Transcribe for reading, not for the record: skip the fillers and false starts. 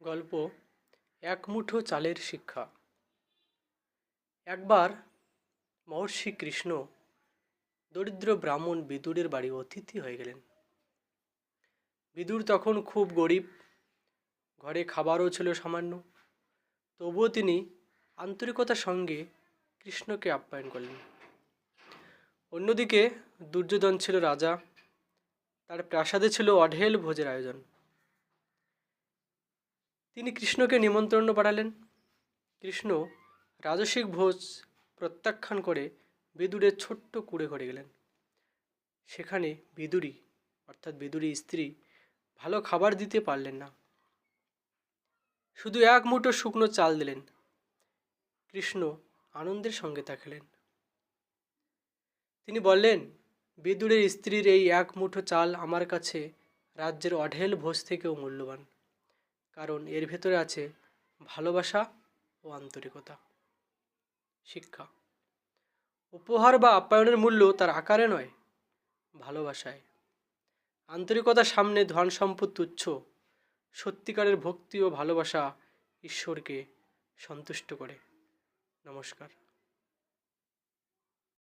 গল্প এক মুঠো চালের শিক্ষা। একবার মহর্ষি কৃষ্ণ দরিদ্র ব্রাহ্মণ বিদুরের বাড়ি অতিথি হয়ে গেলেন। বিদুর তখন খুব গরিব, ঘরে খাবারও ছিল সামান্য। তবুও তিনি আন্তরিকতার সঙ্গে কৃষ্ণকে আপ্যায়ন করলেন। অন্যদিকে দুর্যোধন ছিল রাজা, তার প্রাসাদে ছিল অঢেল ভোজের আয়োজন। তিনি কৃষ্ণকে নিমন্ত্রণ পাঠালেন। কৃষ্ণ রাজসিক ভোজ প্রত্যাখ্যান করে বিদুরের ছোট্ট কুঁড়ে ঘরে গেলেন। সেখানে বিদুরী স্ত্রী ভালো খাবার দিতে পারলেন না, শুধু এক মুঠো শুকনো চাল দিলেন। কৃষ্ণ আনন্দের সঙ্গে তা খেলেন। তিনি বললেন, বিদুরের স্ত্রীর এই এক মুঠো চাল আমার কাছে রাজ্যের অঢেল ভোজ থেকেও মূল্যবান, কারণ এর ভেতরে আছে ভালোবাসা ও আন্তরিকতা। শিক্ষা: উপহার বা আপ্যায়নের মূল্য তার আকারে নয়, ভালোবাসায়। আন্তরিকতার সামনে ধন সম্পদ তুচ্ছ। সত্যিকারের ভক্তি ও ভালোবাসা ঈশ্বরকে সন্তুষ্ট করে। নমস্কার।